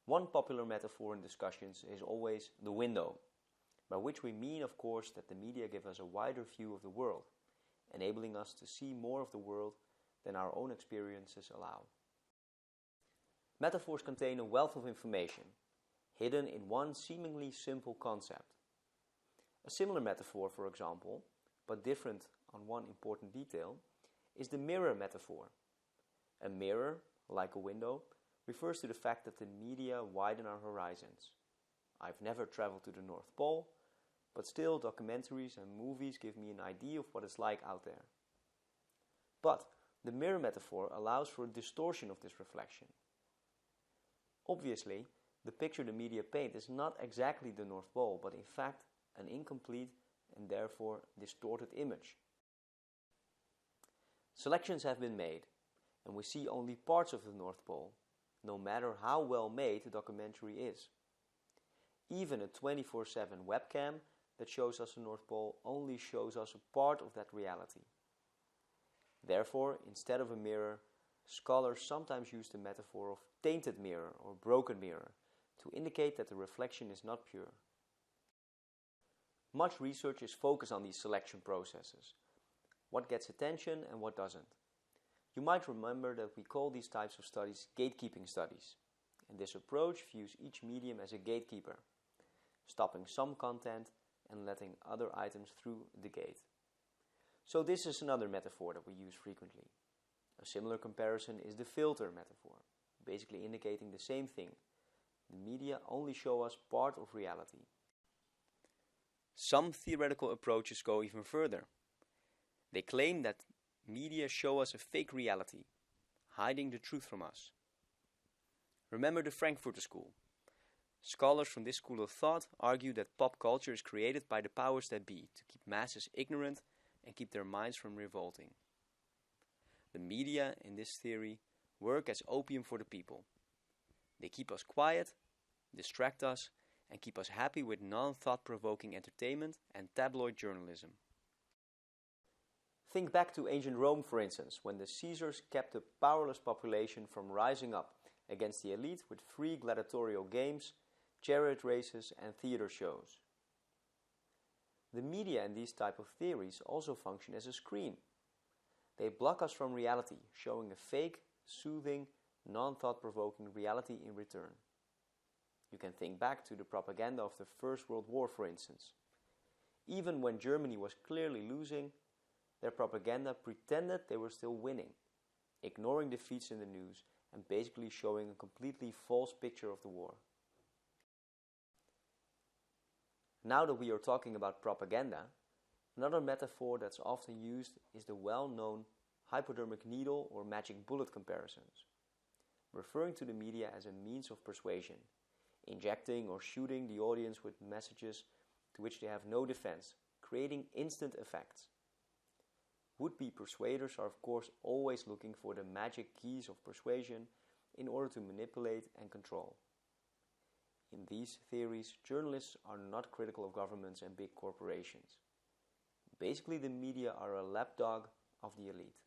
One popular metaphor in discussions is always the window, by which we mean, of course, that the media give us a wider view of the world, enabling us to see more of the world than our own experiences allow. Metaphors contain a wealth of information, hidden in one seemingly simple concept. A similar metaphor, for example, but different on one important detail, is the mirror metaphor. A mirror, like a window, refers to the fact that the media widen our horizons. I've never traveled to the North Pole, but still documentaries and movies give me an idea of what it's like out there. But the mirror metaphor allows for a distortion of this reflection. Obviously, the picture the media paint is not exactly the North Pole, but in fact an incomplete and therefore distorted image. Selections have been made, and we see only parts of the North Pole, no matter how well made the documentary is. Even a 24/7 webcam that shows us the North Pole only shows us a part of that reality. Therefore, instead of a mirror, scholars sometimes use the metaphor of tainted mirror or broken mirror to indicate that the reflection is not pure. Much research is focused on these selection processes, what gets attention and what doesn't. You might remember that we call these types of studies gatekeeping studies, and this approach views each medium as a gatekeeper, stopping some content and letting other items through the gate. So this is another metaphor that we use frequently. A similar comparison is the filter metaphor, basically indicating the same thing. The media only show us part of reality. Some theoretical approaches go even further. They claim that media show us a fake reality, hiding the truth from us. Remember the Frankfurter School. Scholars from this school of thought argue that pop culture is created by the powers that be to keep masses ignorant and keep their minds from revolting. The media, in this theory, work as opium for the people. They keep us quiet, distract us, and keep us happy with non-thought-provoking entertainment and tabloid journalism. Think back to ancient Rome, for instance, when the Caesars kept a powerless population from rising up against the elite with free gladiatorial games, chariot races, and theater shows. The media in these type of theories also function as a screen. They block us from reality, showing a fake, soothing, non-thought-provoking reality in return. You can think back to the propaganda of the First World War, for instance. Even when Germany was clearly losing, their propaganda pretended they were still winning, ignoring defeats in the news and basically showing a completely false picture of the war. Now that we are talking about propaganda, another metaphor that's often used is the well-known hypodermic needle or magic bullet comparisons, referring to the media as a means of persuasion, injecting or shooting the audience with messages to which they have no defense, creating instant effects. Would-be persuaders are of course always looking for the magic keys of persuasion in order to manipulate and control. In these theories, journalists are not critical of governments and big corporations. Basically, the media are a lapdog of the elite.